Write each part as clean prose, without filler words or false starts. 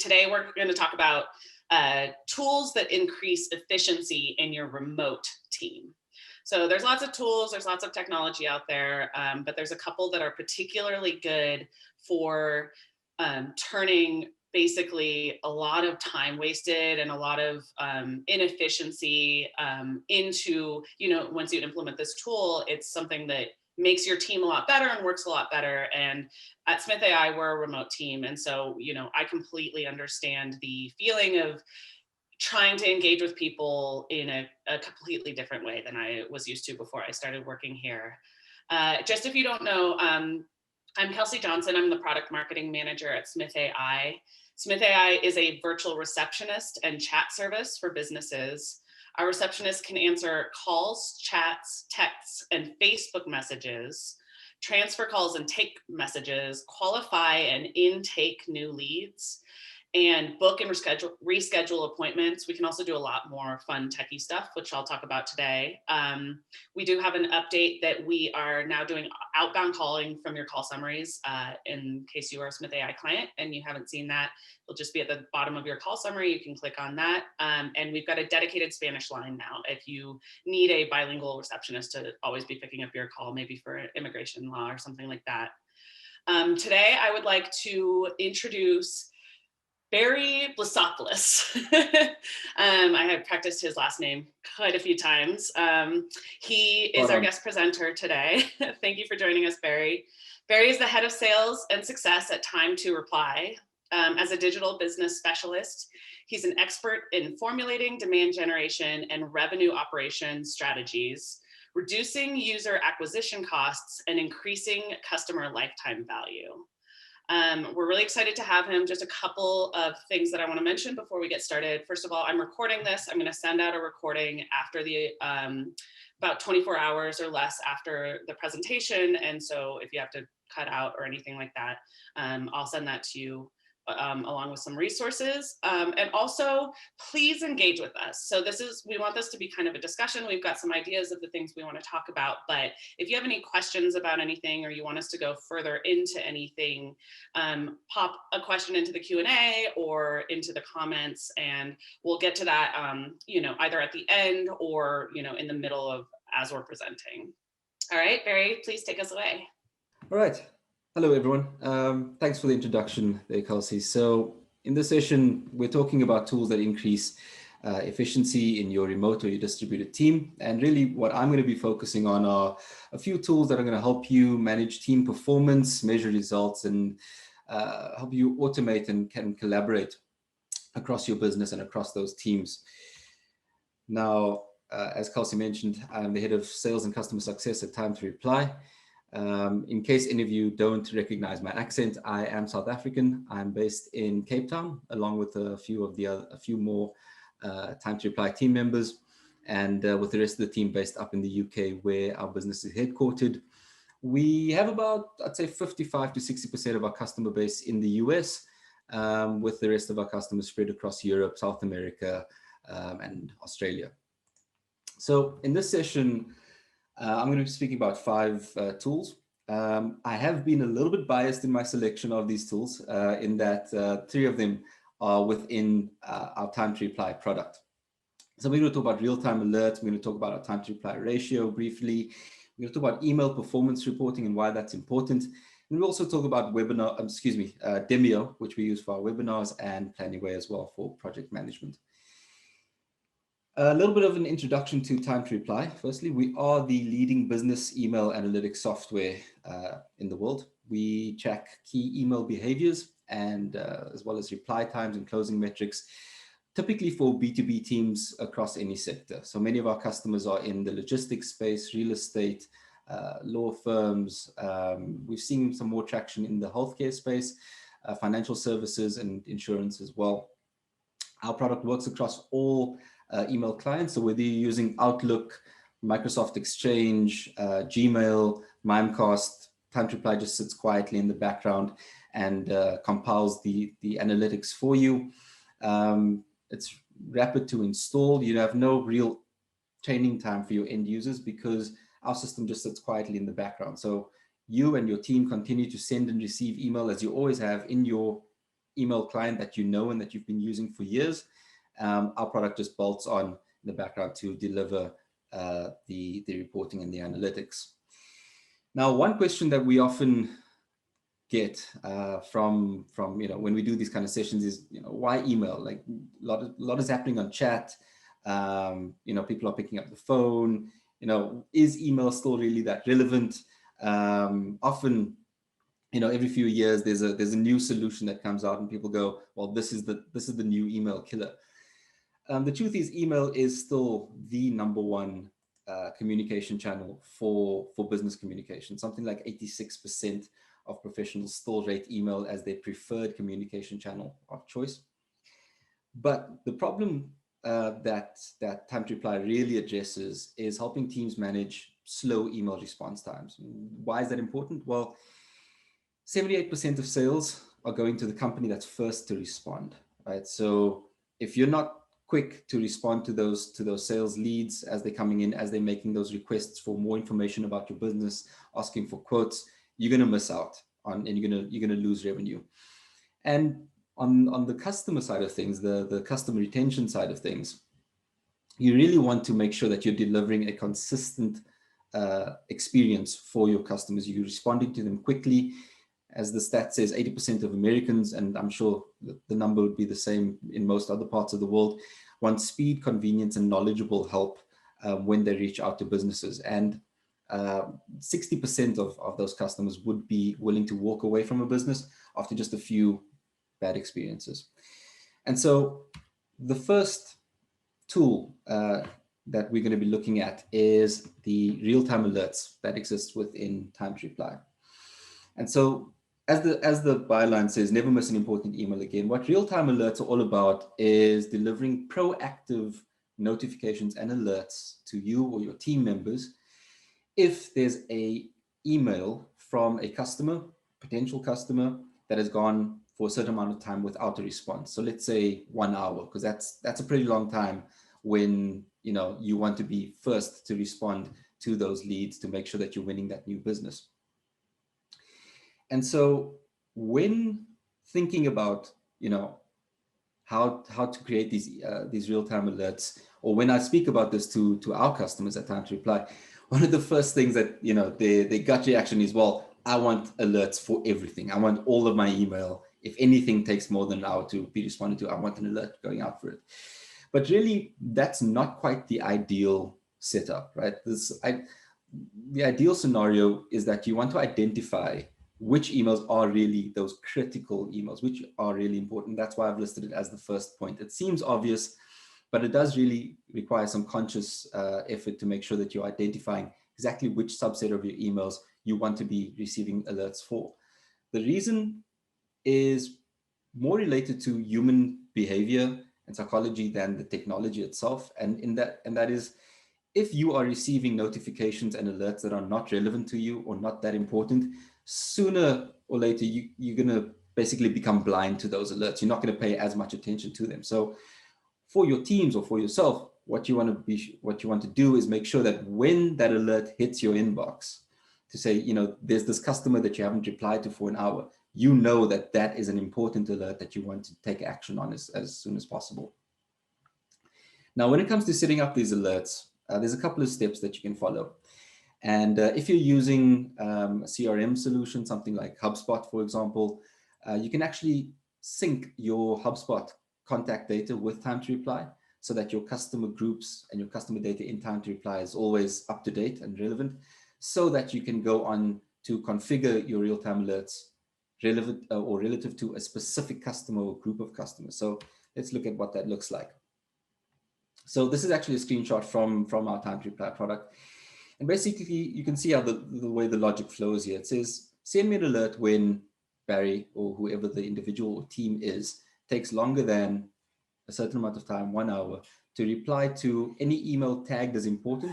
Today we're going to talk about tools that increase efficiency in your remote team. So there's lots of tools, there's lots of technology out there, but there's a couple that are particularly good for turning basically a lot of time wasted and a lot of inefficiency into, once you implement this tool, it's something that makes your team a lot better and works a lot better. And at Smith.ai, we're a remote team. And so, I completely understand the feeling of trying to engage with people in a completely different way than I was used to before I started working here. Just if you don't know, I'm Kelsey Johnson. I'm the product marketing manager at Smith.ai. Smith.ai is a virtual receptionist and chat service for businesses. Our receptionist can answer calls, chats, texts, and Facebook messages, transfer calls and take messages, qualify and intake new leads, and book and reschedule appointments. We can also do a lot more fun techie stuff, which I'll talk about today. We do have an update that we are now doing outbound calling from your call summaries. In case you are a Smith.ai client and you haven't seen that, it'll just be at the bottom of your call summary. You can click on that. And we've got a dedicated Spanish line now. If you need a bilingual receptionist to always be picking up your call, maybe for immigration law or something like that. Today, I would like to introduce Barry Blassoples. I have practiced his last name quite a few times. He is our guest presenter today. Thank you for joining us, Barry. Barry is the head of sales and success at timetoreply. As a digital business specialist, he's an expert in formulating demand generation and revenue operations strategies, reducing user acquisition costs, and increasing customer lifetime value. We're really excited to have him. Just a couple of things that I want to mention before we get started. First of all, I'm recording this. I'm going to send out a recording after the about 24 hours or less after the presentation. And so if you have to cut out or anything like that, I'll send that to you along with some resources. And also, please engage with us. So we want this to be kind of a discussion. We've got some ideas of the things we want to talk about, but if you have any questions about anything or you want us to go further into anything, pop a question into the Q&A or into the comments, and we'll get to that, either at the end or, in the middle of as we're presenting. All right, Barry, please take us away. All right. Hello, everyone. Thanks for the introduction there, Kelsey. So in this session, we're talking about tools that increase efficiency in your remote or your distributed team. And really what I'm going to be focusing on are a few tools that are going to help you manage team performance, measure results, and help you automate and can collaborate across your business and across those teams. Now, as Kelsey mentioned, I'm the head of sales and customer success at timetoreply. In case any of you don't recognize my accent, I am South African. I'm based in Cape Town, along with a few more timetoreply team members, and with the rest of the team based up in the UK, where our business is headquartered. We have about, I'd say, 55 to 60% of our customer base in the US, with the rest of our customers spread across Europe, South America, and Australia. So in this session, I'm going to be speaking about 5 tools. I have been a little bit biased in my selection of these tools, in that 3 of them are within our timetoreply product. So we're going to talk about real-time alerts. We're going to talk about our timetoreply ratio briefly. We're going to talk about email performance reporting and why that's important. And we'll also talk about Demio, which we use for our webinars, and Planyway as well for project management. A little bit of an introduction to timetoreply. Firstly, we are the leading business email analytics software in the world. We track key email behaviors and as well as reply times and closing metrics, typically for B2B teams across any sector. So many of our customers are in the logistics space, real estate, law firms. We've seen some more traction in the healthcare space, financial services, and insurance as well. Our product works across all email clients. So whether you're using Outlook, Microsoft Exchange, Gmail, Mimecast, timetoreply just sits quietly in the background and compiles the analytics for you. It's rapid to install. You have no real training time for your end users because our system just sits quietly in the background. So you and your team continue to send and receive email as you always have in your email client that you know and that you've been using for years. Our product just bolts on in the background to deliver the reporting and the analytics. Now, one question that we often get from when we do these kind of sessions is, why email? Like a lot is happening on chat. People are picking up the phone. Is email still really that relevant? Often, every few years there's a new solution that comes out and people go, well, this is the new email killer. The truth is, email is still the number one communication channel for business communication. Something like 86% of professionals still rate email as their preferred communication channel of choice. But the problem that Time to Reply really addresses is helping teams manage slow email response times. Why is that important? Well, 78% of sales are going to the company that's first to respond, right? So if you're not quick to respond to those sales leads as they're coming in, as they're making those requests for more information about your business, asking for quotes, you're going to miss out on, and you're going to lose revenue. And on the customer side of things, the customer retention side of things, you really want to make sure that you're delivering a consistent experience for your customers. You're responding to them quickly. As the stat says, 80% of Americans, and I'm sure the number would be the same in most other parts of the world, want speed, convenience, and knowledgeable help when they reach out to businesses. And 60% of those customers would be willing to walk away from a business after just a few bad experiences. And so the first tool that we're going to be looking at is the real-time alerts that exists within Time to Reply. And so as the byline says, never miss an important email again. What real-time alerts are all about is delivering proactive notifications and alerts to you or your team members if there's a email from a customer, potential customer, that has gone for a certain amount of time without a response. So let's say 1 hour, because that's a pretty long time when you want to be first to respond to those leads to make sure that you're winning that new business. And so when thinking about, how to create these real-time alerts, or when I speak about this to our customers at Time to Reply, one of the first things that, their gut reaction is, well, I want alerts for everything. I want all of my email. If anything takes more than an hour to be responded to, I want an alert going out for it. But really, that's not quite the ideal setup, right? The ideal scenario is that you want to identify which emails are really those critical emails, which are really important. That's why I've listed it as the first point. It seems obvious, but it does really require some conscious effort to make sure that you're identifying exactly which subset of your emails you want to be receiving alerts for. The reason is more related to human behavior and psychology than the technology itself. And that is, if you are receiving notifications and alerts that are not relevant to you or not that important, sooner or later you're going to basically become blind to those alerts. You're not going to pay as much attention to them. So for your teams or for yourself, what you want to do is make sure that when that alert hits your inbox, to say, there's this customer that you haven't replied to for an hour, that is an important alert that you want to take action on as soon as possible. Now, when it comes to setting up these alerts, there's a couple of steps that you can follow. And if you're using a CRM solution, something like Hubspot, for example, you can actually sync your Hubspot contact data with Time to Reply so that your customer groups and your customer data in Time to Reply is always up to date and relevant, so that you can go on to configure your real-time alerts relevant or relative to a specific customer or group of customers. So let's look at what that looks like. So this is actually a screenshot from our Time to Reply product. And basically, you can see how the way the logic flows here. It says, send me an alert when Barry or whoever the individual or team is takes longer than a certain amount of time, 1 hour, to reply to any email tagged as important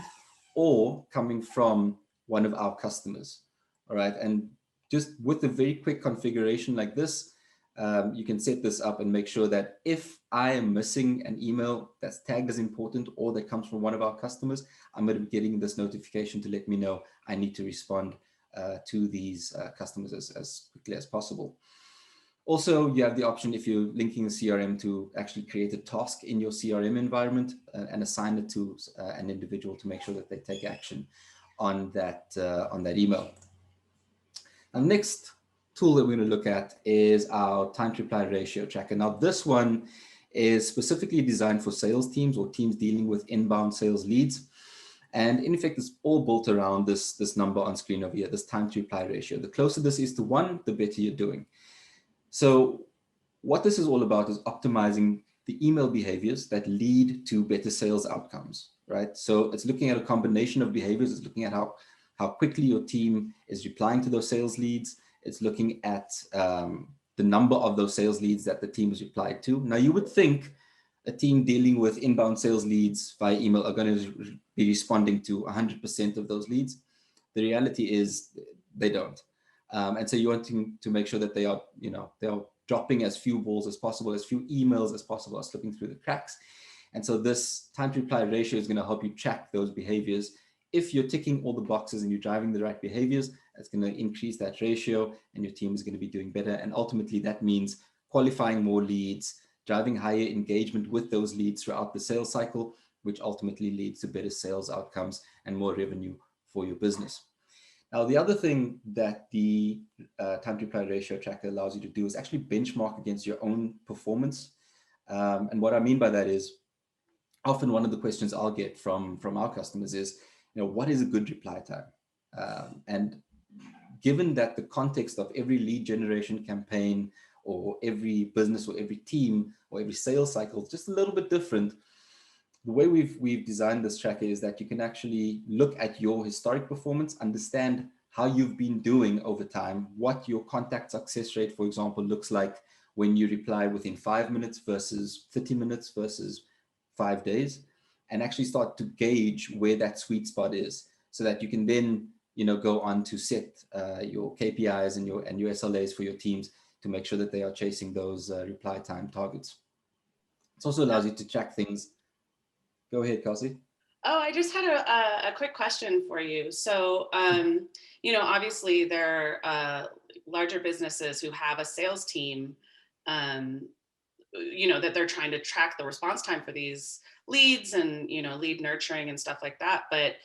or coming from one of our customers. All right. And just with a very quick configuration like this, you can set this up and make sure that if I am missing an email that's tagged as important or that comes from one of our customers, I'm going to be getting this notification to let me know I need to respond to these customers as quickly as possible. Also, you have the option, if you're linking a CRM, to actually create a task in your CRM environment and assign it to an individual to make sure that they take action on that email. Now, next tool that we're going to look at is our time to reply ratio tracker. Now, this one is specifically designed for sales teams or teams dealing with inbound sales leads. And in effect, it's all built around this number on screen over here, this time to reply ratio. The closer this is to 1, the better you're doing. So what this is all about is optimizing the email behaviors that lead to better sales outcomes, right? So it's looking at a combination of behaviors. It's looking at how quickly your team is replying to those sales leads. It's looking at the number of those sales leads that the team has replied to. Now, you would think a team dealing with inbound sales leads via email are going to be responding to 100% of those leads. The reality is they don't. And so you want to make sure that they are dropping as few balls as possible, as few emails as possible, are slipping through the cracks. And so this time to reply ratio is going to help you track those behaviors. If you're ticking all the boxes and you're driving the right behaviors, it's going to increase that ratio and your team is going to be doing better. And ultimately that means qualifying more leads, driving higher engagement with those leads throughout the sales cycle, which ultimately leads to better sales outcomes and more revenue for your business. Now, the other thing that the time to reply ratio tracker allows you to do is actually benchmark against your own performance. And what I mean by that is, often one of the questions I'll get from our customers is, what is a good reply time? And given that the context of every lead generation campaign or every business or every team or every sales cycle is just a little bit different, the way we've designed this tracker is that you can actually look at your historic performance, understand how you've been doing over time, what your contact success rate, for example, looks like when you reply within 5 minutes versus 30 minutes versus 5 days, and actually start to gauge where that sweet spot is, so that you can then go on to set your KPIs and your SLAs for your teams to make sure that they are chasing those reply time targets. It also allows you to track things. Go ahead, Kelsey. Oh, I just had a quick question for you. So, obviously there are larger businesses who have a sales team, that they're trying to track the response time for these leads and, lead nurturing and stuff like that. But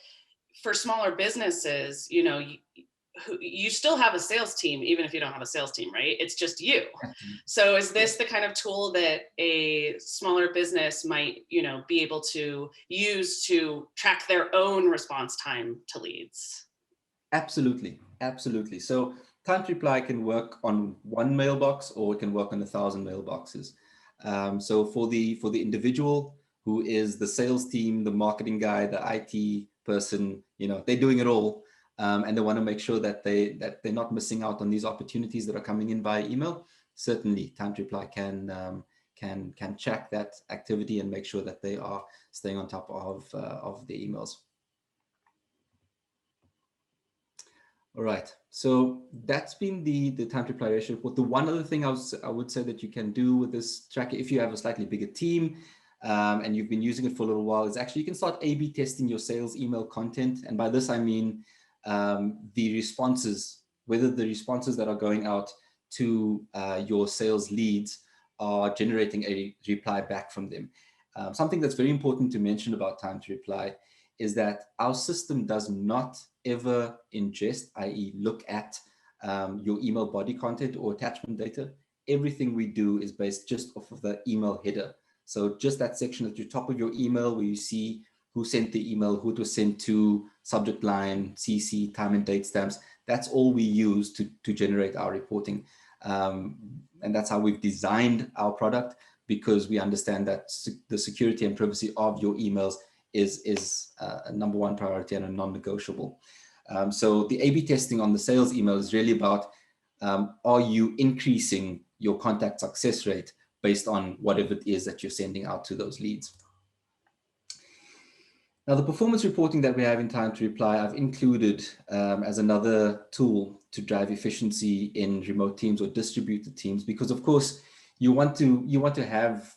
for smaller businesses, you still have a sales team, even if you don't have a sales team, right? It's just you. So is this the kind of tool that a smaller business might, be able to use to track their own response time to leads? Absolutely. Absolutely. So time to reply can work on one mailbox or it can work on 1,000 mailboxes. So for the individual who is the sales team, the marketing guy, the IT person, they're doing it all. And they want to make sure that they're not missing out on these opportunities that are coming in via email. Certainly, time to reply can check that activity and make sure that they are staying on top of the emails. All right, so that's been the time to reply ratio. But the one other thing I would say that you can do with this tracker, if you have a slightly bigger team and you've been using it for a little while, is actually you can start A/B testing your sales email content. And by this I mean the responses, whether the responses that are going out to your sales leads are generating a reply back from them. Something that's very important to mention about time to reply is that our system does not ever ingest, i.e. look at your email body content or attachment data. Everything we do is based just off of the email header. So just that section at the top of your email where you see who sent the email, who it was sent to, subject line, CC, time and date stamps. That's all we use to generate our reporting. And that's how we've designed our product, because we understand that the security and privacy of your emails is a number one priority and a non-negotiable. So the A/B testing on the sales email is really about, are you increasing your contact success rate based on whatever it is that you're sending out to those leads. Now, the performance reporting that we have in time to reply, I've included as another tool to drive efficiency in remote teams or distributed teams, because of course you want to have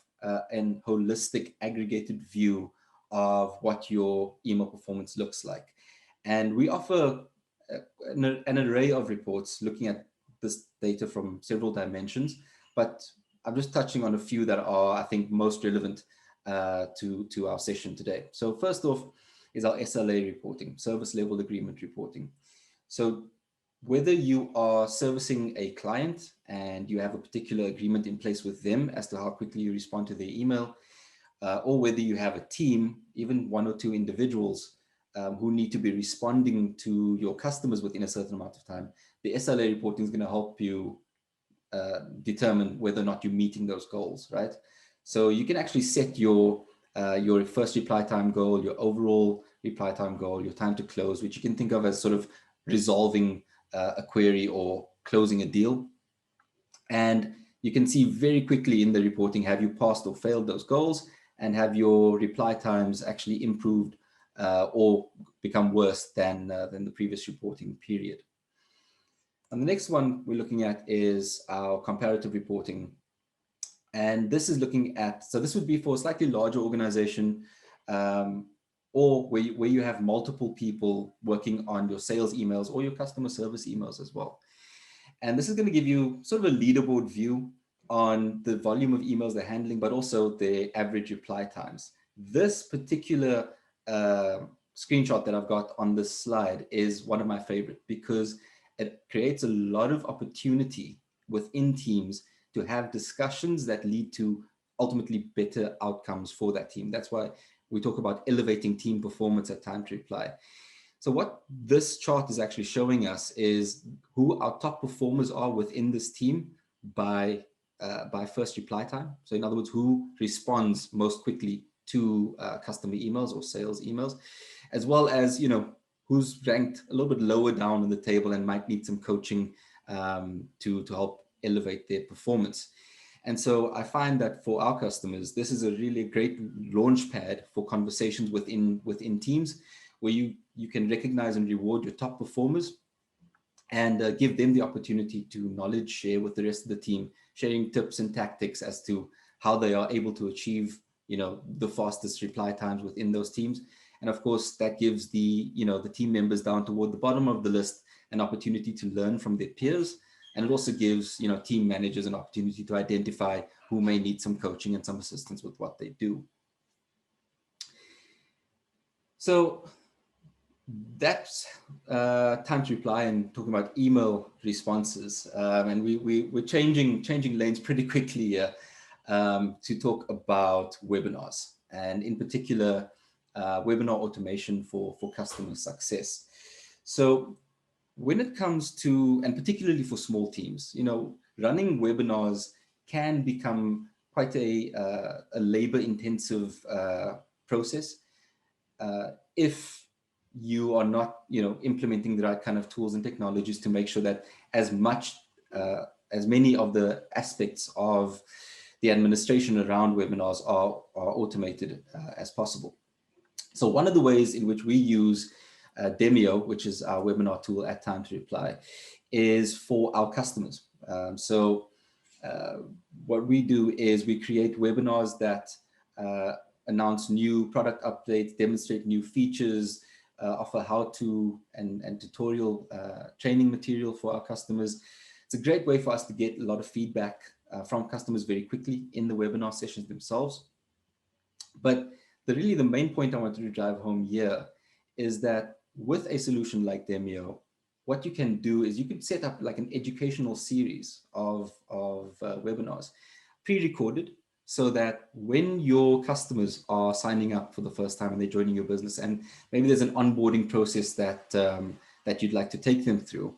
an holistic aggregated view of what your email performance looks like. And we offer an array of reports looking at this data from several dimensions, but I'm just touching on a few that are, I think, most relevant to our session today. So first off is our SLA reporting, service level agreement reporting. So whether you are servicing a client and you have a particular agreement in place with them as to how quickly you respond to their email, or whether you have a team, even one or two individuals who need to be responding to your customers within a certain amount of time, the SLA reporting is going to help you determine whether or not you're meeting those goals, right? So you can actually set your first reply time goal, your overall reply time goal, your time to close, which you can think of as sort of resolving a query or closing a deal. And you can see very quickly in the reporting, have you passed or failed those goals, and have your reply times actually improved or become worse than the previous reporting period. And the next one we're looking at is our comparative reporting. And this is looking at, so this would be for a slightly larger organization, or where you have multiple people working on your sales emails or your customer service emails as well. And this is going to give you sort of a leaderboard view on the volume of emails they're handling, but also their average reply times. This particular screenshot that I've got on this slide is one of my favorite, because it creates a lot of opportunity within teams to have discussions that lead to ultimately better outcomes for that team. That's why we talk about elevating team performance at time to reply. So what this chart is actually showing us is who our top performers are within this team by first reply time. So in other words, who responds most quickly to customer emails or sales emails, as well as, you know, who's ranked a little bit lower down in the table and might need some coaching to help elevate their performance. And so I find that for our customers, this is a really great launch pad for conversations within teams, where you can recognize and reward your top performers and give them the opportunity to knowledge share with the rest of the team, sharing tips and tactics as to how they are able to achieve, you know, the fastest reply times within those teams. And of course, that gives the team members down toward the bottom of the list an opportunity to learn from their peers. And it also gives, you know, team managers an opportunity to identify who may need some coaching and some assistance with what they do. So that's time to reply and talking about email responses. And we're changing lanes pretty quickly here to talk about webinars, and in particular, webinar automation for customer success. So when it comes to, and particularly for small teams, you know, running webinars can become quite a labor-intensive process if you are not, you know, implementing the right kind of tools and technologies to make sure that as many of the aspects of the administration around webinars are automated as possible. So one of the ways in which we use Demio, which is our webinar tool at Time to Reply, is for our customers. What we do is we create webinars that announce new product updates, demonstrate new features, offer how-to and tutorial training material for our customers. It's a great way for us to get a lot of feedback from customers very quickly in the webinar sessions themselves. But the main point I wanted to drive home here is that with a solution like Demio, what you can do is you can set up like an educational series of webinars, pre-recorded, so that when your customers are signing up for the first time and they're joining your business, and maybe there's an onboarding process that that you'd like to take them through.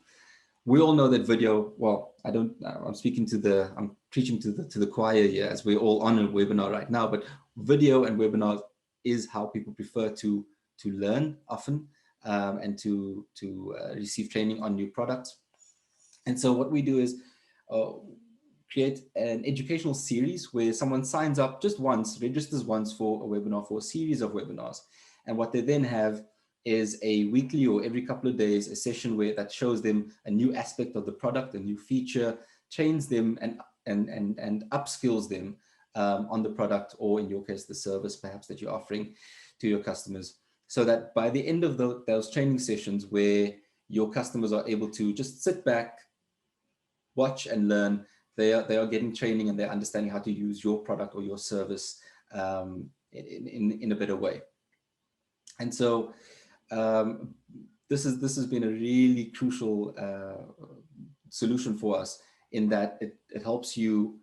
We all know that video, well, I'm preaching to the choir here, as we're all on a webinar right now, but video and webinars is how people prefer to learn often and to receive training on new products. And so what we do is create an educational series where someone signs up just once, registers once for a webinar, for a series of webinars. And what they then have is a weekly or every couple of days, a session that shows them a new aspect of the product, a new feature, trains them and upskills them on the product, or in your case, the service perhaps that you're offering to your customers. So that by the end of those training sessions, where your customers are able to just sit back, watch and learn. They are getting training and they're understanding how to use your product or your service in a better way. And so this has been a really crucial solution for us, in that it helps you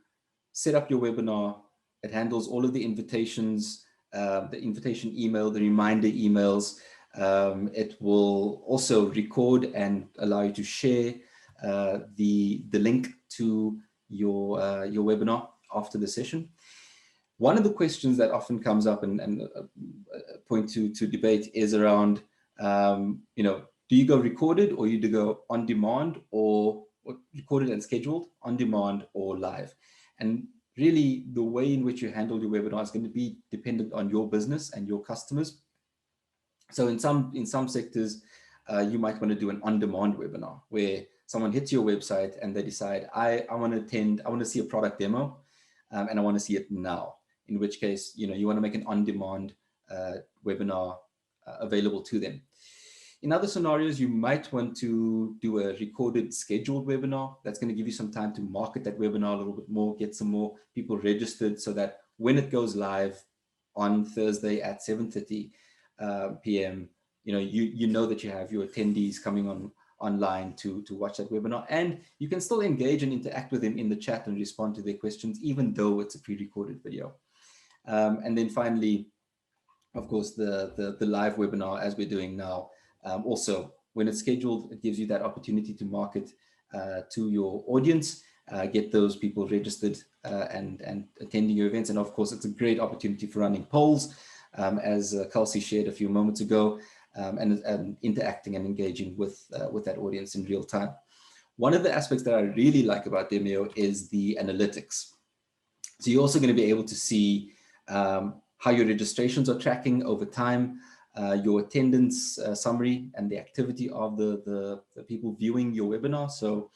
set up your webinar. It handles all of the invitations, the invitation email, the reminder emails. It will also record and allow you to share the link to your webinar after the session. One of the questions that often comes up and point to debate is around, do you go recorded, or you do go on demand, or recorded and scheduled, on demand, or live? And really, the way in which you handle your webinar is going to be dependent on your business and your customers. So in some sectors, you might want to do an on-demand webinar, where someone hits your website and they decide, I want to attend, I want to see a product demo, and I want to see it now. In which case, you want to make an on-demand webinar available to them. In other scenarios, you might want to do a recorded scheduled webinar. That's going to give you some time to market that webinar a little bit more, get some more people registered, so that when it goes live on Thursday at 7:30 p.m., you know that you have your attendees coming online to watch that webinar, and you can still engage and interact with them in the chat and respond to their questions, even though it's a pre-recorded video. And then finally, of course, the live webinar, as we're doing now. Also, when it's scheduled, it gives you that opportunity to market to your audience, get those people registered and attending your events. And of course, it's a great opportunity for running polls, as Kelsey shared a few moments ago, and interacting and engaging with that audience in real time. One of the aspects that I really like about Demio is the analytics. So you're also going to be able to see how your registrations are tracking over time, your attendance summary, and the activity of the people viewing your webinar. So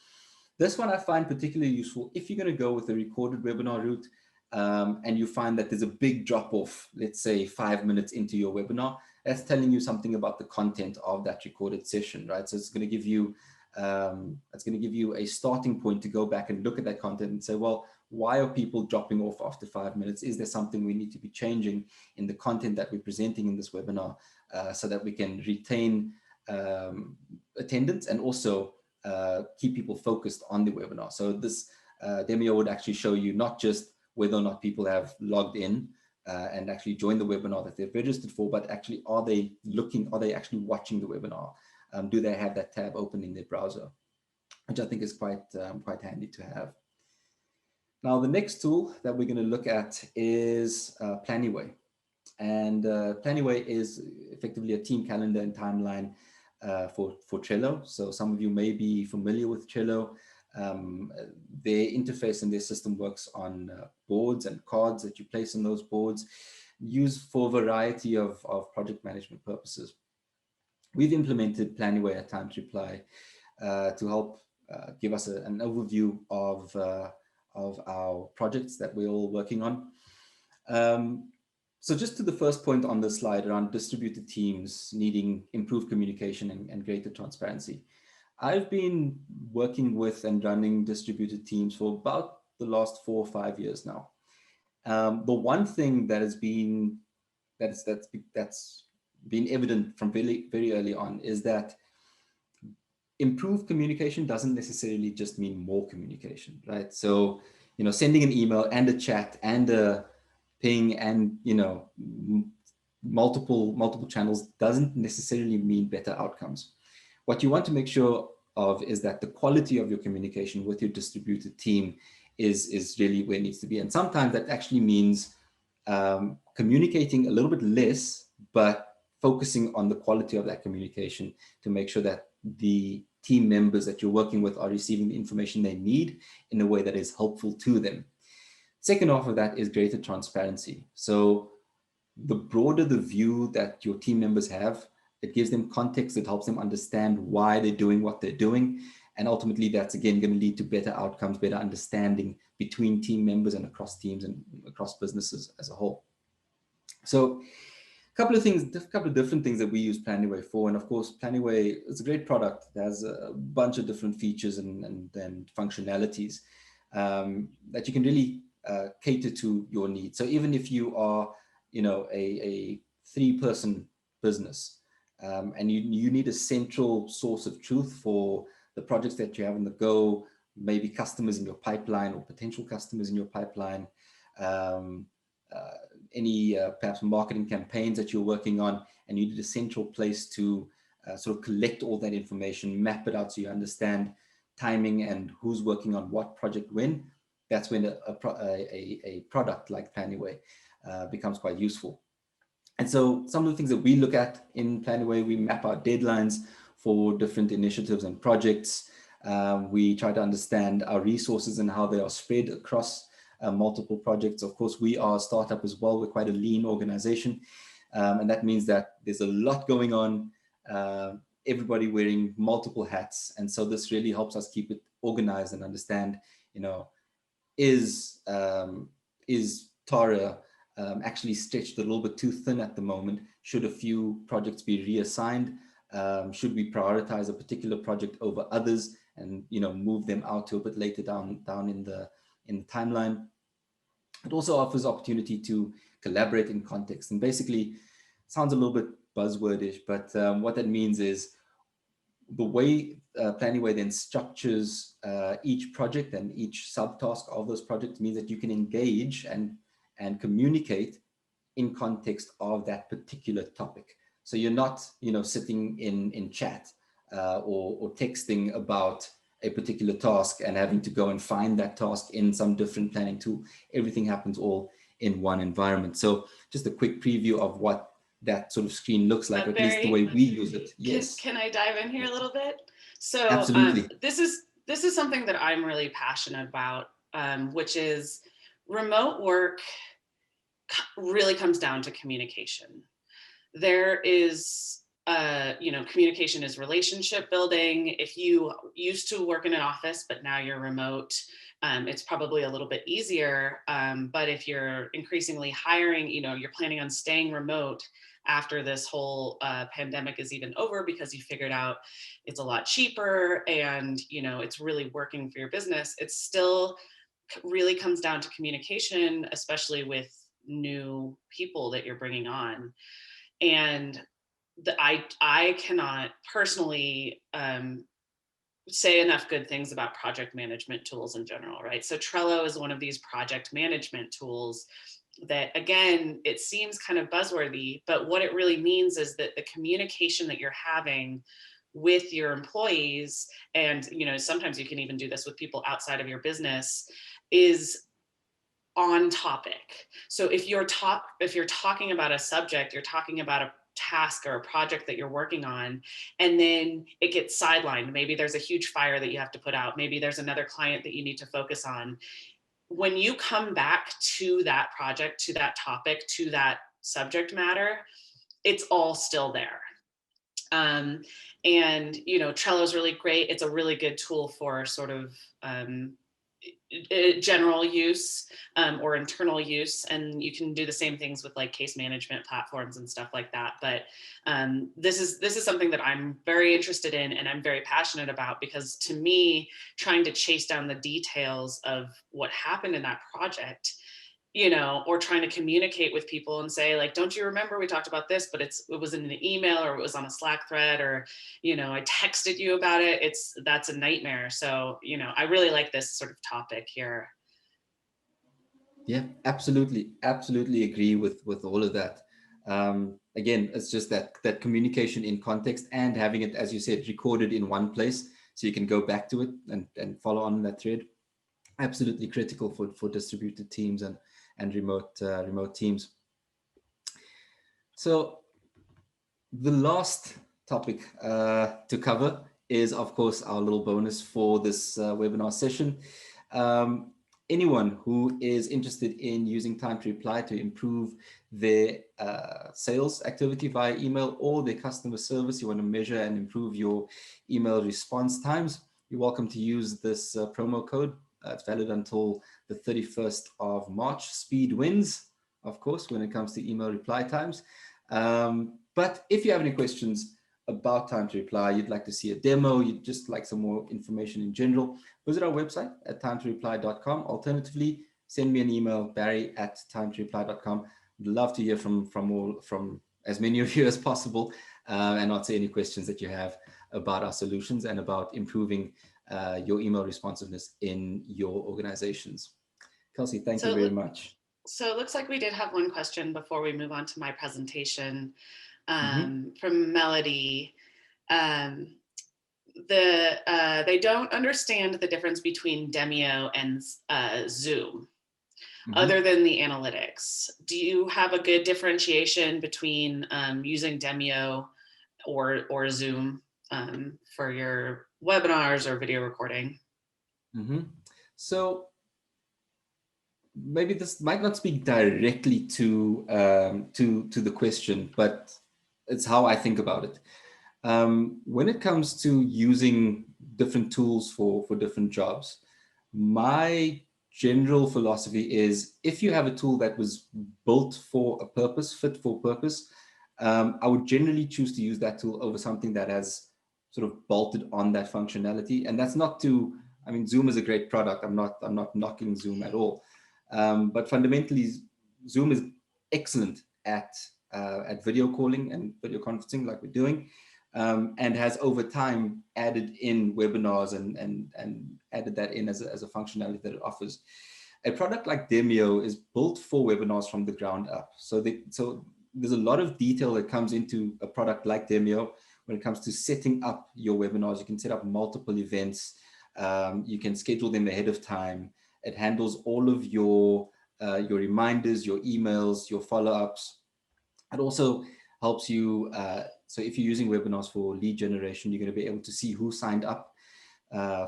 this one I find particularly useful if you're going to go with a recorded webinar route, and you find that there's a big drop off, let's say 5 minutes into your webinar. That's telling you something about the content of that recorded session, right? So it's going to give you a starting point to go back and look at that content and say, well, why are people dropping off after 5 minutes? Is there something we need to be changing in the content that we're presenting in this webinar, so that we can retain attendance and also keep people focused on the webinar? So this Demio would actually show you not just whether or not people have logged in and actually joined the webinar that they've registered for, but actually, are they actually watching the webinar? Do they have that tab open in their browser? Which I think is quite handy to have. Now, the next tool that we're going to look at is Planyway. And Planyway is effectively a team calendar and timeline for Trello. So some of you may be familiar with Trello. Their interface and their system works on boards and cards that you place on those boards, used for a variety of project management purposes. We've implemented Planyway at timetoreply to help give us an overview of our projects that we're all working on. So just to the first point on the slide around distributed teams needing improved communication and greater transparency. I've been working with and running distributed teams for about the last 4 or 5 years now. The one thing that has been that's been evident from very, very early on is that improved communication doesn't necessarily just mean more communication, right? So, sending an email and a chat and a ping and, multiple channels doesn't necessarily mean better outcomes. What you want to make sure of is that the quality of your communication with your distributed team is really where it needs to be. And sometimes that actually means communicating a little bit less, but focusing on the quality of that communication to make sure that the team members that you're working with are receiving the information they need in a way that is helpful to them. Second off of that is greater transparency. So the broader the view that your team members have, it gives them context, it helps them understand why they're doing what they're doing. And ultimately, that's again going to lead to better outcomes, better understanding between team members and across teams and across businesses as a whole. So couple of things, a couple of different things that we use Planyway for. And of course, Planyway is a great product. It has a bunch of different features and functionalities that you can really cater to your needs. So even if you are, a 3-person business and you need a central source of truth for the projects that you have on the go, maybe customers in your pipeline or potential customers in your pipeline, any perhaps marketing campaigns that you're working on, and you need a central place to sort of collect all that information, map it out so you understand timing and who's working on what project when. That's when a product like Planyway becomes quite useful. And so some of the things that we look at in Planyway, we map out deadlines for different initiatives and projects. We try to understand our resources and how they are spread across multiple projects. Of course, we are a startup as well. We're quite a lean organization. And that means that there's a lot going on, everybody wearing multiple hats. And so this really helps us keep it organized and understand, is Tara actually stretched a little bit too thin at the moment? Should a few projects be reassigned? Should we prioritize a particular project over others and move them out to a bit later down in the timeline? It also offers opportunity to collaborate in context, and basically sounds a little bit buzzwordish, but what that means is the way Planyway then structures each project and each subtask of those projects means that you can engage and communicate in context of that particular topic. So you're not, sitting in chat or texting about a particular task and having to go and find that task in some different planning tool. Everything happens all in one environment. So just a quick preview of what that sort of screen looks like, at least the way we use it. Yes. Can I dive in here a little bit? So absolutely. This is something that I'm really passionate about, which is remote work really comes down to communication. There is communication is relationship building. If you used to work in an office, but now you're remote, it's probably a little bit easier. But if you're increasingly hiring, you're planning on staying remote after this whole pandemic is even over because you figured out it's a lot cheaper and, it's really working for your business, it still really comes down to communication, especially with new people that you're bringing on. And I cannot personally say enough good things about project management tools in general, right? So Trello is one of these project management tools that, again, it seems kind of buzzworthy, but what it really means is that the communication that you're having with your employees, and sometimes you can even do this with people outside of your business, is on topic. So if you're talking about a subject, you're talking about a task or a project that you're working on, and then it gets sidelined. Maybe there's a huge fire that you have to put out. Maybe there's another client that you need to focus on. When you come back to that project, to that topic, to that subject matter, it's all still there. And Trello is really great. It's a really good tool for sort of general use or internal use, and you can do the same things with like case management platforms and stuff like that. But this is something that I'm very interested in and I'm very passionate about, because to me, trying to chase down the details of what happened in that project, or trying to communicate with people and say, like, don't you remember we talked about this, but it was in an email or it was on a Slack thread, or, I texted you about it. That's a nightmare. So, I really like this sort of topic here. Yeah, absolutely. Absolutely agree with all of that. Again, it's just that communication in context and having it, as you said, recorded in one place so you can go back to it and follow on that thread. Absolutely critical for distributed teams and remote teams. So the last topic to cover is, of course, our little bonus for this webinar session. Anyone who is interested in using Time to Reply to improve their sales activity via email or their customer service, you want to measure and improve your email response times, you're welcome to use this promo code. It's valid until the 31st of March. Speed wins, of course, when it comes to email reply times. But if you have any questions about Time to Reply, you'd like to see a demo, you'd just like some more information in general, visit our website at timetoreply.com. Alternatively, send me an email, barry@timetoreply.com. I'd love to hear from as many of you as possible, and answer any questions that you have about our solutions and about improving your email responsiveness in your organizations. Kelsey, thank you very much. So it looks like we did have one question before we move on to my presentation from Melody. They don't understand the difference between Demio and Zoom, other than the analytics. Do you have a good differentiation between using Demio or Zoom for your webinars or video recording? So maybe this might not speak directly to the question, but it's how I think about it. When it comes to using different tools for different jobs, my general philosophy is if you have a tool that was built for a purpose, fit for purpose, I would generally choose to use that tool over something that has sort of bolted on that functionality. And that's not to, I mean, Zoom is a great product. I'm not knocking Zoom at all. But fundamentally, Zoom is excellent at video calling and video conferencing like we're doing, and has over time added in webinars and added that in as a functionality that it offers. A product like Demio is built for webinars from the ground up. So there's a lot of detail that comes into a product like Demio when it comes to setting up your webinars. You can set up multiple events. You can schedule them ahead of time. It handles all of your reminders, your emails, your follow-ups. It also helps you. So if you're using webinars for lead generation, you're going to be able to see who signed up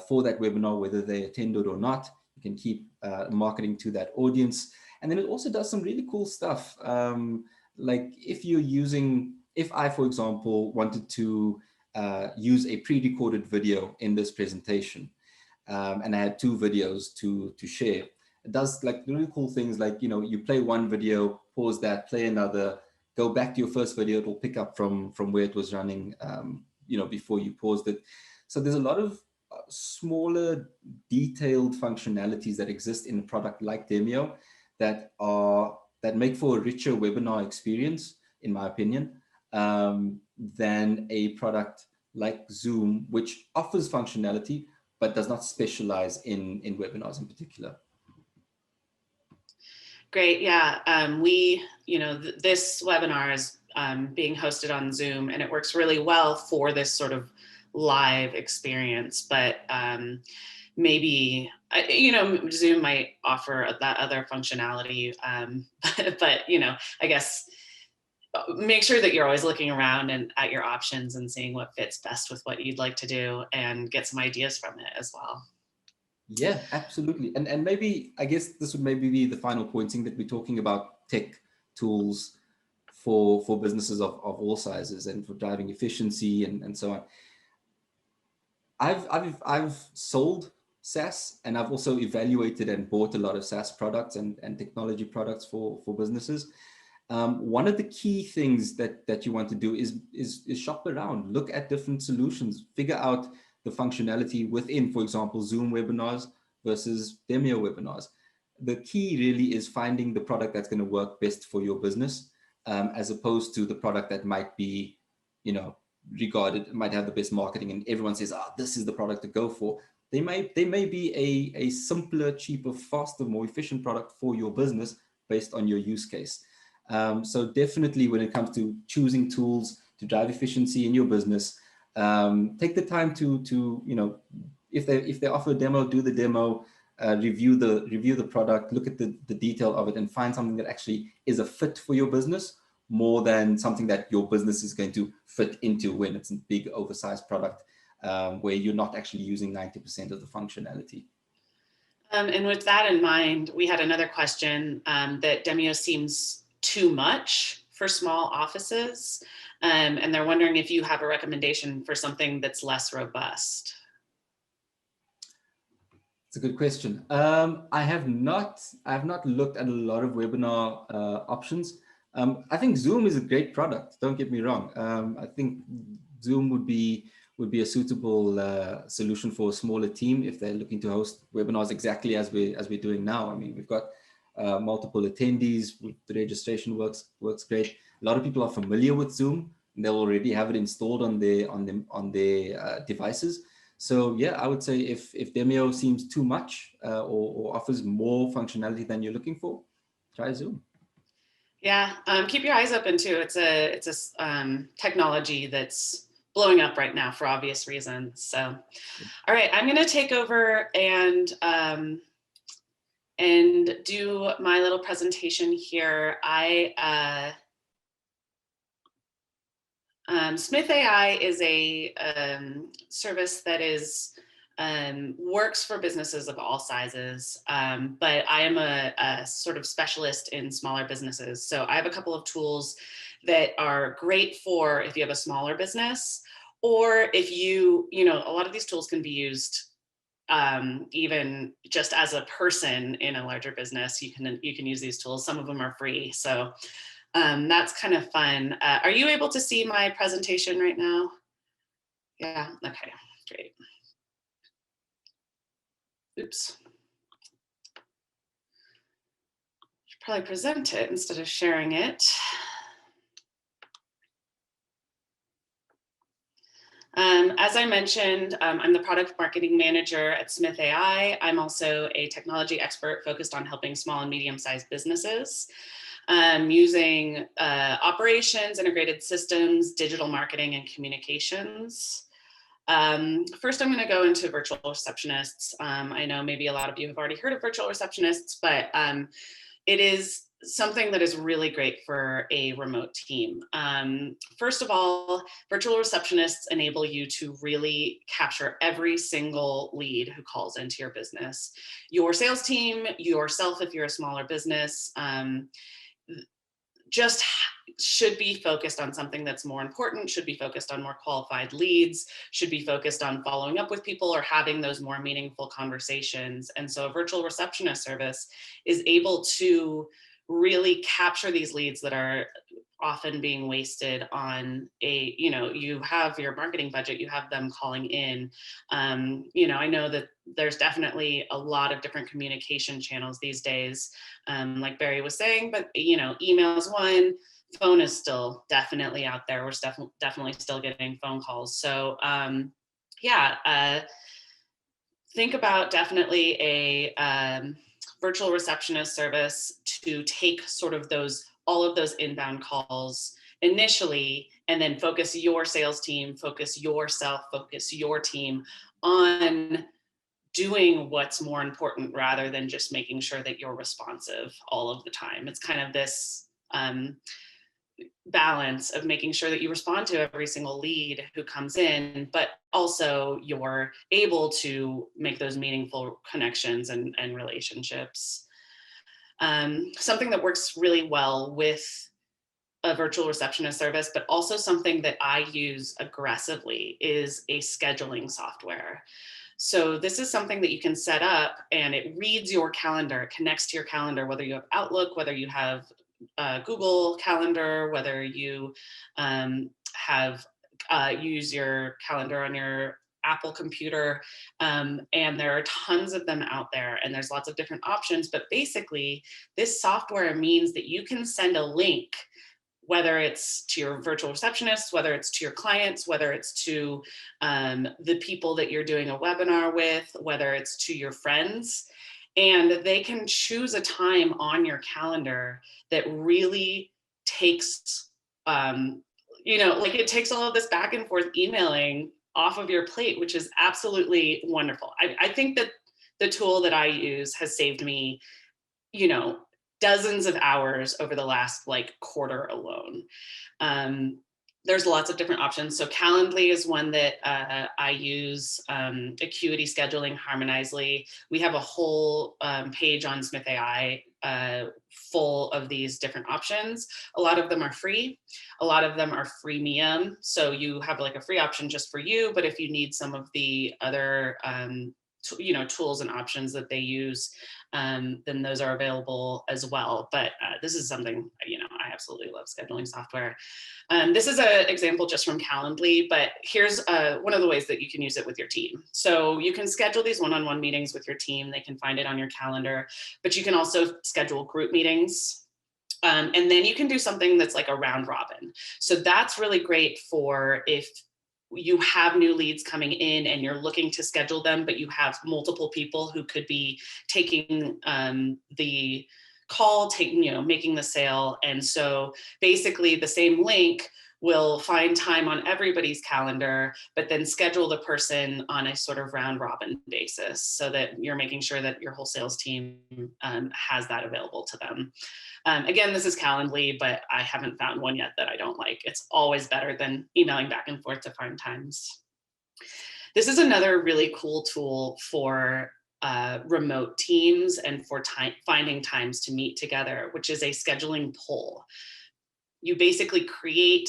for that webinar, whether they attended or not. You can keep marketing to that audience. And then it also does some really cool stuff. Like if I, for example, wanted to use a pre-recorded video in this presentation, and I had two videos to share, it does like really cool things like, you play one video, pause that, play another, go back to your first video, it'll pick up from where it was running, before you paused it. So there's a lot of smaller, detailed functionalities that exist in a product like Demio that make for a richer webinar experience, in my opinion, than a product like Zoom, which offers functionality but does not specialize in webinars in particular. Great, yeah. This webinar is being hosted on Zoom, and it works really well for this sort of live experience, but maybe, Zoom might offer that other functionality, but I guess make sure that you're always looking around and at your options and seeing what fits best with what you'd like to do and get some ideas from it as well. Yeah, absolutely. And maybe, I guess this would maybe be the final point, seeing that we're talking about tech tools for businesses of all sizes and for driving efficiency and so on. I've sold SaaS, and I've also evaluated and bought a lot of SaaS products and technology products for businesses. One of the key things that you want to do is shop around, look at different solutions, figure out the functionality within, for example, Zoom webinars versus Demio webinars. The key really is finding the product that's going to work best for your business, as opposed to the product that might be, regarded, might have the best marketing, and everyone says, this is the product to go for. They may be a simpler, cheaper, faster, more efficient product for your business based on your use case. So definitely, when it comes to choosing tools to drive efficiency in your business, take the time to if they offer a demo, do the demo, review the product, look at the detail of it, and find something that actually is a fit for your business more than something that your business is going to fit into when it's a big oversized product, where you're not actually using 90% of the functionality. And with that in mind, we had another question that Demio seems too much for small offices, and they're wondering if you have a recommendation for something that's less robust. It's a good question. I have not looked at a lot of webinar options. I think Zoom is a great product. Don't get me wrong. I think Zoom would be a suitable solution for a smaller team if they're looking to host webinars exactly as we're doing now. I mean, we've got multiple attendees. The registration works great. A lot of people are familiar with Zoom, and they'll already have it installed on their devices. So yeah, I would say if Demio seems too much or offers more functionality than you're looking for, try Zoom. Yeah, keep your eyes open too. It's a technology that's blowing up right now for obvious reasons. So, all right, I'm going to take over and do my little presentation here. Smith.ai is a service that is works for businesses of all sizes, but I am a sort of specialist in smaller businesses. So I have a couple of tools that are great for if you have a smaller business, or if you know, a lot of these tools can be used even just as a person in a larger business. You can use these tools. Some of them are free. So that's kind of fun. Are you able to see my presentation right now? Yeah, okay, great. Oops. Should probably present it instead of sharing it. As I mentioned, I'm the product marketing manager at Smith.ai. I'm also a technology expert focused on helping small and medium-sized businesses using operations, integrated systems, digital marketing, and communications. First, I'm going to go into virtual receptionists. I know maybe a lot of you have already heard of virtual receptionists, but it is something that is really great for a remote team. First of all, virtual receptionists enable you to really capture every single lead who calls into your business. Your sales team, yourself if you're a smaller business, just should be focused on something that's more important, should be focused on more qualified leads, should be focused on following up with people or having those more meaningful conversations. And so a virtual receptionist service is able to really capture these leads that are often being wasted on you have your marketing budget, you have them calling in. I know that there's definitely a lot of different communication channels these days, like Barry was saying, but email is one, phone is still definitely out there. We're definitely still getting phone calls. So think about definitely a virtual receptionist service to take sort of all of those inbound calls initially, and then focus your sales team, focus yourself, focus your team on doing what's more important rather than just making sure that you're responsive all of the time. It's kind of this balance of making sure that you respond to every single lead who comes in, but also you're able to make those meaningful connections and relationships. Something that works really well with a virtual receptionist service, but also something that I use aggressively, is a scheduling software. So this is something that you can set up and it reads your calendar, it connects to your calendar, whether you have Outlook, whether you have Google Calendar, whether you use your calendar on your Apple computer, and there are tons of them out there and there's lots of different options, but basically this software means that you can send a link, whether it's to your virtual receptionists, whether it's to your clients, whether it's to the people that you're doing a webinar with, whether it's to your friends, and they can choose a time on your calendar that really takes, it takes all of this back and forth emailing off of your plate, which is absolutely wonderful. I think that the tool that I use has saved me, dozens of hours over the last quarter alone. There's lots of different options. So Calendly is one that I use, Acuity scheduling, Harmonizely. We have a whole page on Smith.ai full of these different options. A lot of them are free. A lot of them are freemium. So you have a free option just for you, but if you need some of the other tools and options that they use, then those are available as well. But this is something, I absolutely love scheduling software. This is an example just from Calendly, but here's one of the ways that you can use it with your team. So you can schedule these one-on-one meetings with your team. They can find it on your calendar, but you can also schedule group meetings. And then you can do something that's like a round robin. So that's really great for if you have new leads coming in and you're looking to schedule them, but you have multiple people who could be taking the call, making the sale. And so basically the same link will find time on everybody's calendar, but then schedule the person on a sort of round robin basis so that you're making sure that your whole sales team has that available to them. Again, this is Calendly, but I haven't found one yet that I don't like. It's always better than emailing back and forth to find times. This is another really cool tool for remote teams and for finding times to meet together, which is a scheduling poll. You basically create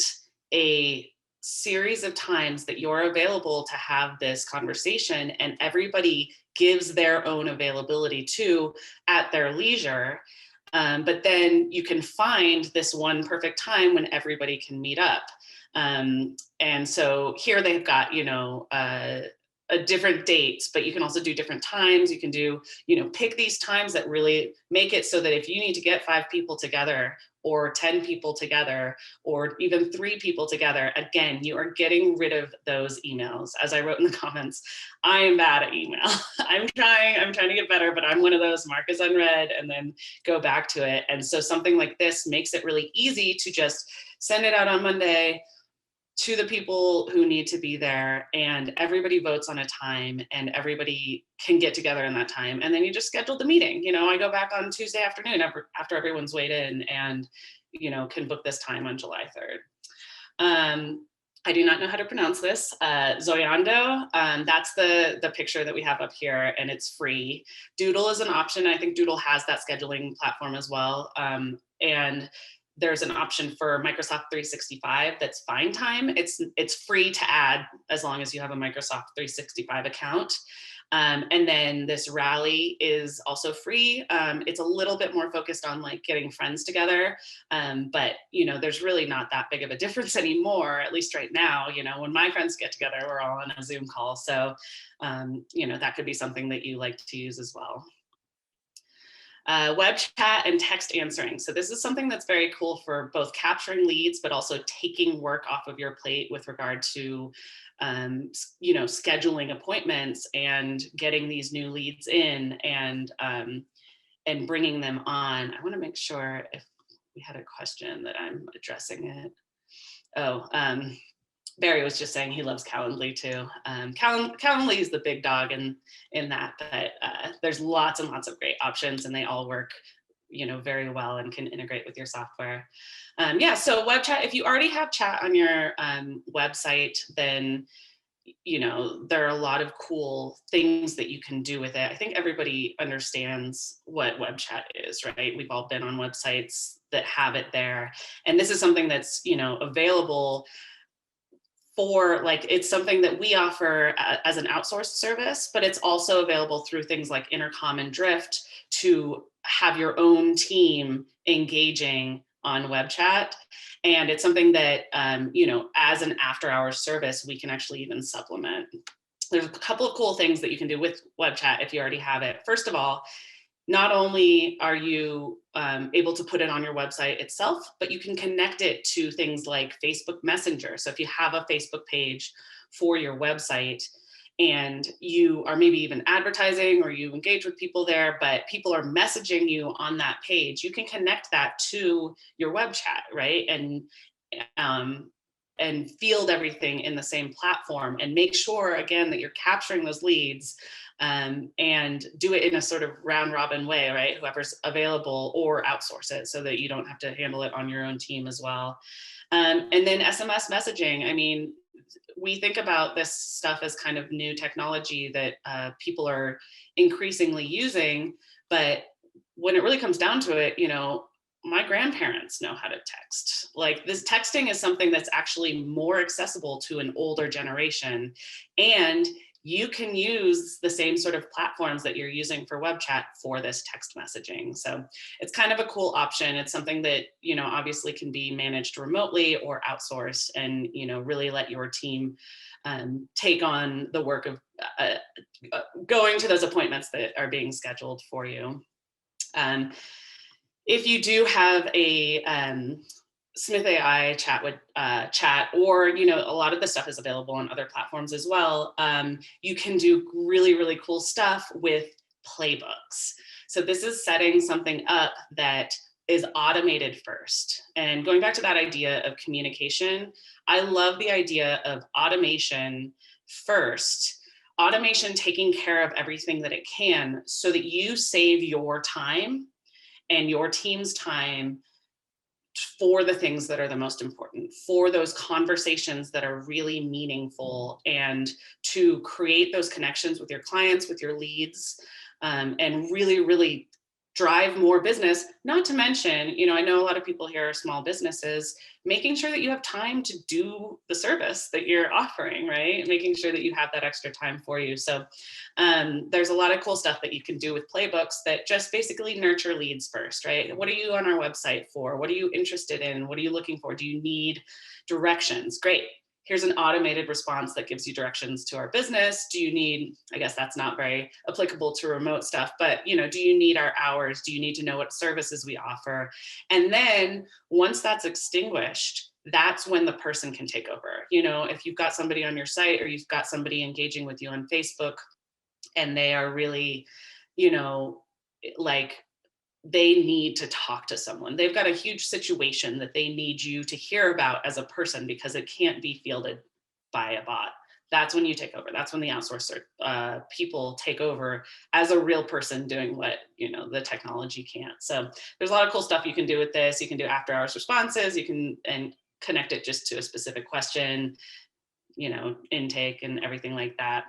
a series of times that you're available to have this conversation, and everybody gives their own availability too at their leisure. But then you can find this one perfect time when everybody can meet up. And so here they've got, different dates, but you can also do different times. You can do, pick these times that really make it so that if you need to get 5 people together or 10 people together or even 3 people together, again, you are getting rid of those emails. As I wrote in the comments, I am bad at email. I'm trying to get better, but I'm one of those mark as unread and then go back to it. And so something like this makes it really easy to just send it out on Monday to the people who need to be there, and everybody votes on a time and everybody can get together in that time. And then you just schedule the meeting. I go back on Tuesday afternoon after everyone's weighed in and, can book this time on July 3rd. I do not know how to pronounce this. Zoyando, that's the picture that we have up here, and it's free. Doodle is an option. I think Doodle has that scheduling platform as well. And there's an option for Microsoft 365 that's Find Time. It's free to add as long as you have a Microsoft 365 account. And then this Rally is also free. It's a little bit more focused on like getting friends together, but there's really not that big of a difference anymore, at least right now. When my friends get together, we're all on a Zoom call. So, that could be something that you like to use as well. Web chat and text answering. So this is something that's very cool for both capturing leads, but also taking work off of your plate with regard to, scheduling appointments and getting these new leads in and bringing them on. I want to make sure if we had a question that I'm addressing it. Barry was just saying he loves Calendly too. Calendly is the big dog in that, but there's lots and lots of great options, and they all work, very well and can integrate with your software. So web chat. If you already have chat on your website, then there are a lot of cool things that you can do with it. I think everybody understands what web chat is, right? We've all been on websites that have it there, and this is something that's available. It's something that we offer as an outsourced service, but it's also available through things like Intercom and Drift to have your own team engaging on web chat. And it's something that, as an after hours service, we can actually even supplement. There's a couple of cool things that you can do with web chat if you already have it. First of all, not only are you able to put it on your website itself, but you can connect it to things like Facebook Messenger. So if you have a Facebook page for your website and you are maybe even advertising or you engage with people there, but people are messaging you on that page, you can connect that to your web chat, right? And field everything in the same platform and make sure, again, that you're capturing those leads and do it in a sort of round robin way, right? Whoever's available, or outsource it so that you don't have to handle it on your own team as well. And then SMS messaging. I mean, we think about this stuff as kind of new technology that people are increasingly using, but when it really comes down to it, my grandparents know how to text. Like, this texting is something that's actually more accessible to an older generation, and you can use the same sort of platforms that you're using for web chat for this text messaging. So it's kind of a cool option. It's something that, obviously can be managed remotely or outsourced, and, really let your team take on the work of going to those appointments that are being scheduled for you. If you do have a Smith.ai chat, or a lot of the stuff is available on other platforms as well. You can do really, really cool stuff with Playbooks. So this is setting something up that is automated first. And going back to that idea of communication, I love the idea of automation first. Automation taking care of everything that it can, so that you save your time and your team's time for the things that are the most important, for those conversations that are really meaningful, and to create those connections with your clients, with your leads, and really, really drive more business. Not to mention, I know a lot of people here are small businesses, making sure that you have time to do the service that you're offering, right? Making sure that you have that extra time for you. So there's a lot of cool stuff that you can do with Playbooks that just basically nurture leads first, right? What are you on our website for? What are you interested in? What are you looking for? Do you need directions? Great. Here's an automated response that gives you directions to our business. Do you need, I guess that's not very applicable to remote stuff, but do you need our hours? Do you need to know what services we offer? And then once that's extinguished, that's when the person can take over. If you've got somebody on your site, or you've got somebody engaging with you on Facebook, and they are really, like, they need to talk to someone. They've got a huge situation that they need you to hear about as a person, because it can't be fielded by a bot. That's when you take over. That's when the outsourcer people take over as a real person doing what, the technology can't. So there's a lot of cool stuff you can do with this. You can do after hours responses. You can and connect it just to a specific question, intake and everything like that.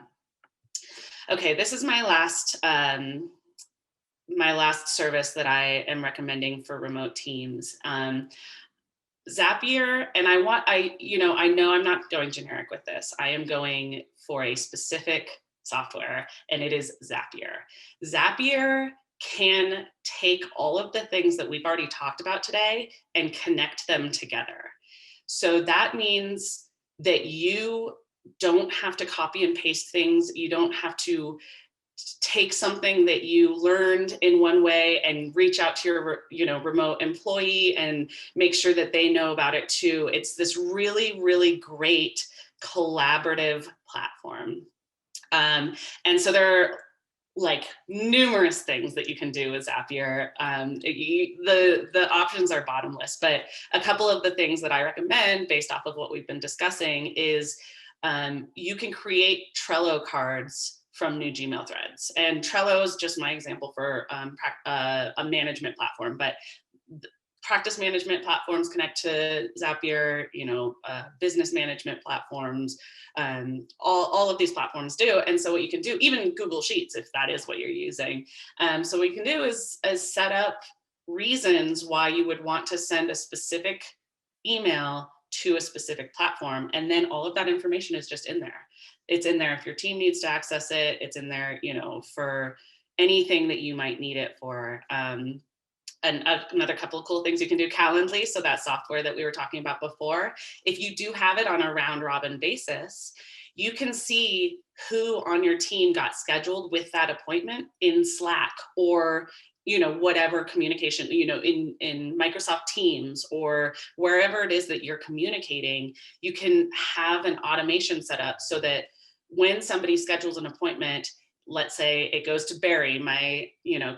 Okay, this is my last service that I am recommending for remote teams. Zapier, and I know I'm not going generic with this. I am going for a specific software, and it is Zapier. Zapier can take all of the things that we've already talked about today and connect them together. So that means that you don't have to copy and paste things. You don't have to take something that you learned in one way and reach out to your remote employee and make sure that they know about it too. It's this really, really great collaborative platform. And so there are like numerous things that you can do with Zapier. The options are bottomless, but a couple of the things that I recommend based off of what we've been discussing is you can create Trello cards from new Gmail threads. And Trello is just my example for a management platform, but practice management platforms connect to Zapier, business management platforms, all of these platforms do. And so what you can do, even Google Sheets, if that is what you're using. So what you can do is set up reasons why you would want to send a specific email to a specific platform. And then all of that information is just in there. It's in there if your team needs to access it. It's in there, for anything that you might need it for. And another couple of cool things you can do, Calendly, so that software that we were talking about before. If you do have it on a round robin basis, you can see who on your team got scheduled with that appointment in Slack, or whatever communication, in Microsoft Teams, or wherever it is that you're communicating. You can have an automation set up so that when somebody schedules an appointment, let's say it goes to Barry, my,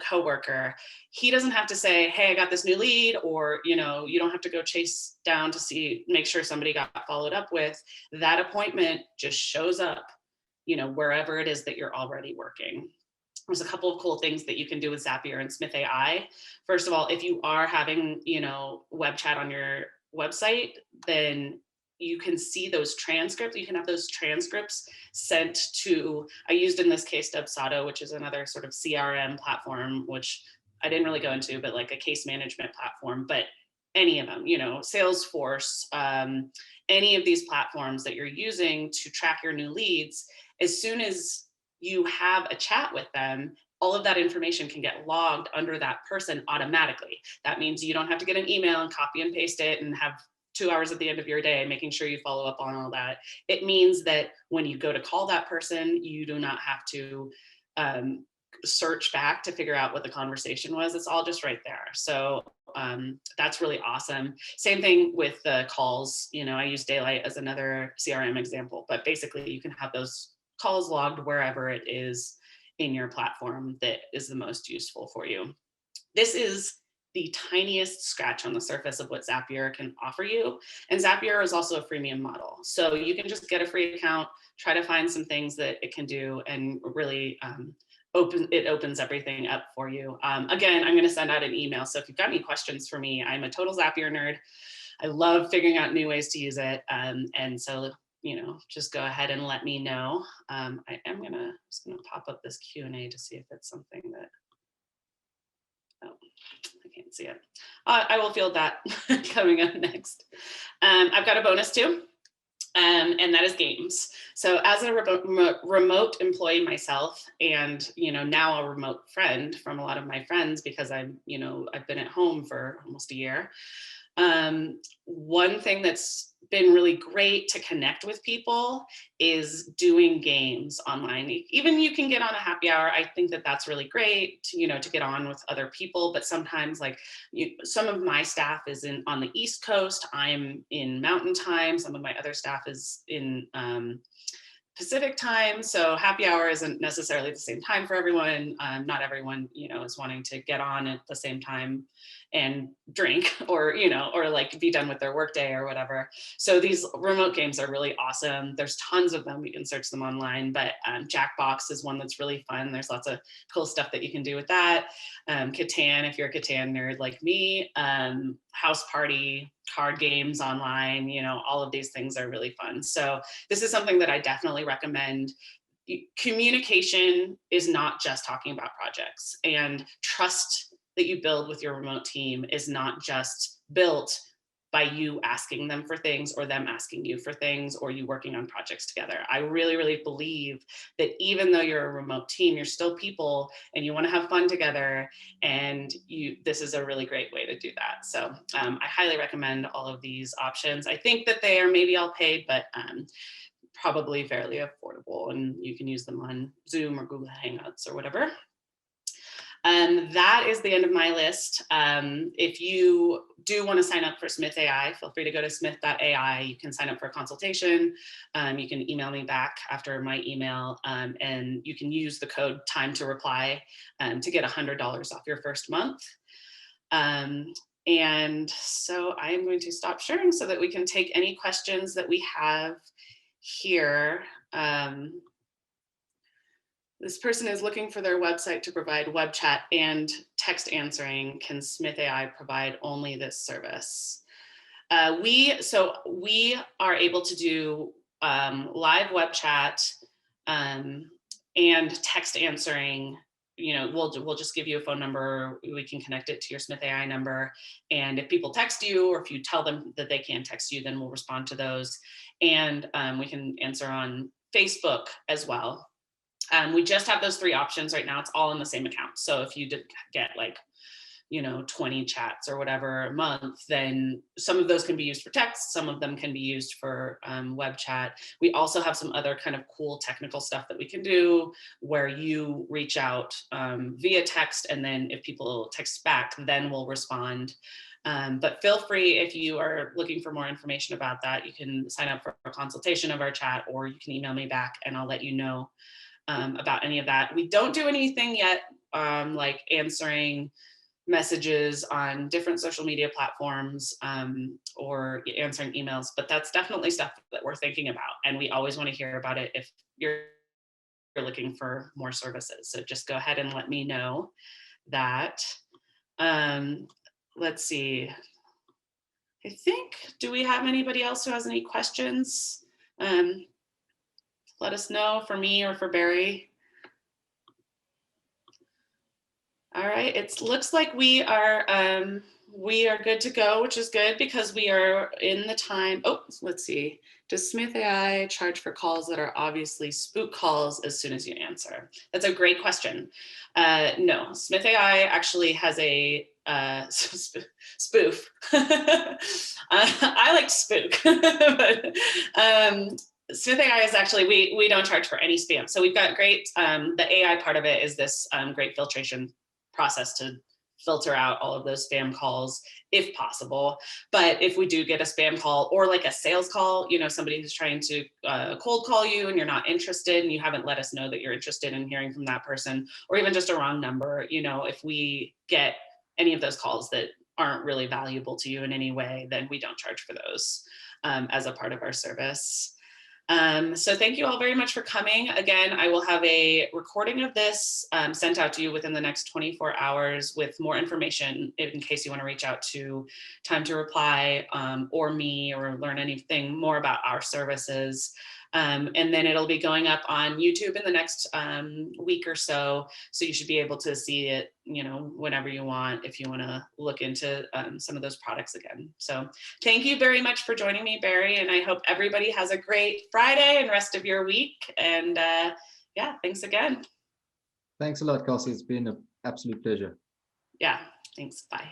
coworker, he doesn't have to say, hey, I got this new lead, or, you don't have to go chase down to make sure somebody got followed up with. That appointment just shows up, wherever it is that you're already working. There's a couple of cool things that you can do with Zapier and Smith.ai. First of all, if you are having, web chat on your website, then you can see those transcripts. You can have those transcripts sent to, I used in this case Dubsado, which is another sort of CRM platform, which I didn't really go into, but like a case management platform, but any of them, Salesforce, any of these platforms that you're using to track your new leads, as soon as you have a chat with them, all of that information can get logged under that person automatically. That means you don't have to get an email and copy and paste it and have 2 hours at the end of your day making sure you follow up on all that. It means that when you go to call that person, you do not have to search back to figure out what the conversation was. It's all just right there. So that's really awesome. Same thing with the calls. You know, I use Daylight as another CRM example, but basically you can have those calls logged wherever it is in your platform that is the most useful for you. This is the tiniest scratch on the surface of what Zapier can offer you. And Zapier is also a freemium model. So you can just get a free account, try to find some things that it can do, and really opens everything up for you. Again, I'm going to send out an email. So if you've got any questions for me, I'm a total Zapier nerd. I love figuring out new ways to use it. And so, you know, just go ahead and let me know. I am just gonna pop up this Q&A to see if it's something that, oh, I can't see it. I will field that coming up next. I've got a bonus too, and that is games. So as a remote employee myself, and, you know, now a remote friend from a lot of my friends, because I've been at home for almost a year. One thing that's been really great to connect with people is doing games online. Even you can get on a happy hour. I think that that's really great to, to get on with other people. But sometimes, like, some of my staff is on the East Coast. I'm in Mountain Time. Some of my other staff is in Pacific time. So happy hour isn't necessarily the same time for everyone. Not everyone, is wanting to get on at the same time and drink or like be done with their workday or whatever. So these remote games are really awesome. There's tons of them. You can search them online, but Jackbox is one that's really fun. There's lots of cool stuff that you can do with that. Catan, if you're a Catan nerd like me, House Party, card games online, all of these things are really fun. So this is something that I definitely recommend. Communication is not just talking about projects, and trust that you build with your remote team is not just built by you asking them for things or them asking you for things or you working on projects together. I really, really believe that even though you're a remote team, you're still people and you want to have fun together, and this is a really great way to do that. So I highly recommend all of these options. I think that they are maybe all paid, but probably fairly affordable, and you can use them on Zoom or Google Hangouts or whatever. That is the end of my list. If you do want to sign up for Smith.ai, feel free to go to Smith.ai. You can sign up for a consultation. You can email me back after my email, and you can use the code timetoreply to get $100 off your first month. And so I am going to stop sharing so that we can take any questions that we have here. This person is looking for their website to provide web chat and text answering. Can Smith.ai provide only this service? We are able to do live web chat and text answering. We'll just give you a phone number. We can connect it to your Smith.ai number. And if people text you, or if you tell them that they can text you, then we'll respond to those. And we can answer on Facebook as well. We just have those 3 options right now. It's all in the same account. So if you did get 20 chats or whatever a month, then some of those can be used for text. Some of them can be used for web chat. We also have some other kind of cool technical stuff that we can do where you reach out via text, and then if people text back, then we'll respond. But feel free, if you are looking for more information about that, you can sign up for a consultation of our chat, or you can email me back and I'll let you know about any of that. We don't do anything yet like answering messages on different social media platforms or answering emails, but that's definitely stuff that we're thinking about, and we always want to hear about it if you're looking for more services. So just go ahead and let me know that. Let's see. I think, do we have anybody else who has any questions? Let us know, for me or for Barry. All right, it looks like we are we are good to go, which is good because we are in the time. Oh, let's see. Does Smith.ai charge for calls that are obviously spook calls as soon as you answer? That's a great question. No, Smith.ai actually has a spoof. I like spook, but Smith.ai is actually, we don't charge for any spam. So we've got great, the AI part of it is this great filtration process to filter out all of those spam calls if possible. But if we do get a spam call or like a sales call, you know, somebody who's trying to cold call you and you're not interested and you haven't let us know that you're interested in hearing from that person, or even just a wrong number, you know, if we get any of those calls that aren't really valuable to you in any way, then we don't charge for those as a part of our service. So thank you all very much for coming. Again, I will have a recording of this sent out to you within the next 24 hours with more information in case you want to reach out to Time to Reply or me or learn anything more about our services. And then it'll be going up on YouTube in the next week or so. So you should be able to see it, you know, whenever you want, if you want to look into some of those products again. So thank you very much for joining me, Barry. And I hope everybody has a great Friday and rest of your week. And yeah, thanks again. Thanks a lot, Kelsey. It's been an absolute pleasure. Yeah, thanks. Bye.